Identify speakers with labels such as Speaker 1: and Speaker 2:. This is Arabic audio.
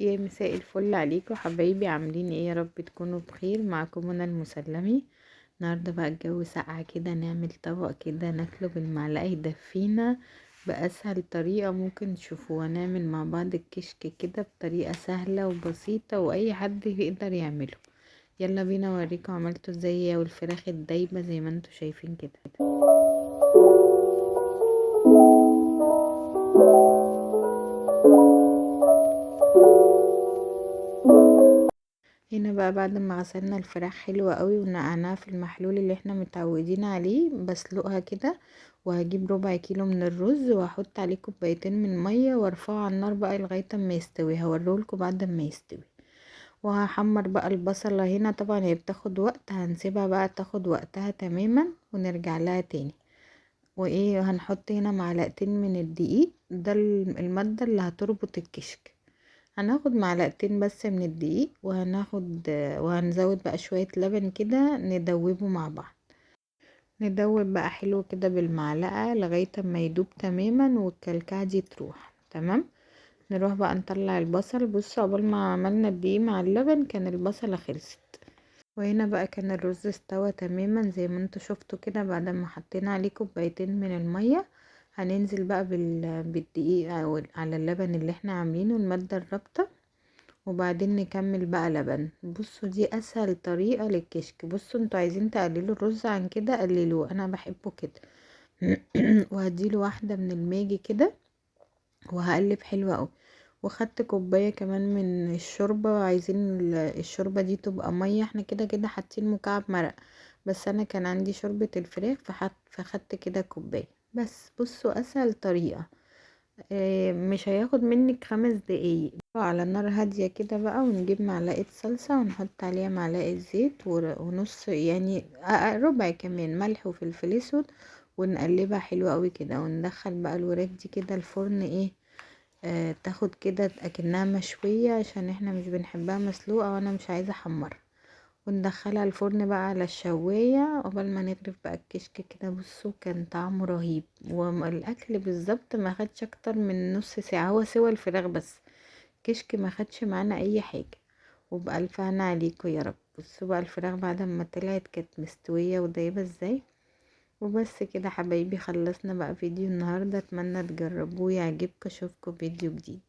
Speaker 1: يا مساء الفل عليكم حبايبي، عاملين ايه؟ يا رب تكونوا بخير. معكم منى المسلمي. النهارده بقى الجو ساقع كده، نعمل طبق كده ناكله بالمعلقه يدفينا باسهل طريقه ممكن تشوفوها. نعمل مع بعض الكشك كده بطريقه سهله وبسيطه واي حد يقدر يعمله. يلا بينا اوريكم عملته ازاي، والفراخ الدايبه زي ما انتوا شايفين كده. هنا بقى بعد ما غسلنا الفراخ حلوة قوي ونقعناها في المحلول اللي احنا متعودين عليه، بسلقها كده. وهجيب ربع كيلو من الرز واحط عليه كوبايتين من مية وارفعه على النار بقى لغاية ما يستوي. هوريهولكوا بعد ما يستوي. وهحمر بقى البصلة. هنا طبعا هي بتاخد وقت، هنسيبها بقى تاخد وقتها تماما ونرجع لها تاني. وايه، هنحط هنا معلقتين من الدقيق، ده المادة اللي هتربط الكشك. هناخد معلقتين بس من الدقيق، وهنزود بقى شوية لبن كده ندوبه مع بعض. ندوب بقى حلو كده بالمعلقة لغاية ما يدوب تماما والكلكعة دي تروح تمام. نروح بقى نطلع البصل. بصوا، عقبال ما عملنا الدقيق مع اللبن كان البصلة خلصت. وهنا بقى كان الرز استوى تماما زي ما انتوا شفتوا كده. بعد ما حطينا عليه كوبايتين من المية، هننزل بقى بالدقيق او على اللبن اللي احنا عاملينه، المادة الرابطة. وبعدين نكمل بقى لبن. بصوا دي اسهل طريقة للكشك. بصوا انتوا عايزين تقللوا الرز عن كده قللوه، انا بحبه كده. وهديله واحدة من الماجي كده وهقلب حلو قوي. وخدت كوباية كمان من الشوربة. عايزين الشوربة دي تبقى مية، احنا كده كده حاطين مكعب مرق، بس انا كان عندي شوربة الفراخ فخدت كده كوباية بس. بصوا اسهل طريقة. مش هياخد منك 5 دقايق. على نار هادية كده بقى، ونجيب معلقة صلصة ونحط عليها معلقة زيت ونص يعني ربع كمان ملح وفلفل اسود، ونقلبها حلو قوي كده. وندخل بقى الوراك دي كده الفرن، ايه تاخد كده اكنها مشوية، عشان احنا مش بنحبها مسلوقة وانا مش عايزة احمرها. وندخلها الفرن بقى على الشواية قبل ما نغرف بقى الكشك كده. بصوا كان طعمه رهيب، والاكل بالظبط ما خدش اكتر من نص ساعة. هو سوى الفراخ بس، كشك ما خدش معانا اي حاجة. وبألف هنا عليكم يا رب. بصوا بقى الفراخ بعد ما طلعت كانت مستوية ودايبة ازاي. وبس كده حبايبي، خلصنا بقى فيديو النهاردة. اتمنى تجربوه يعجبكم. اشوفكم فيديو جديد.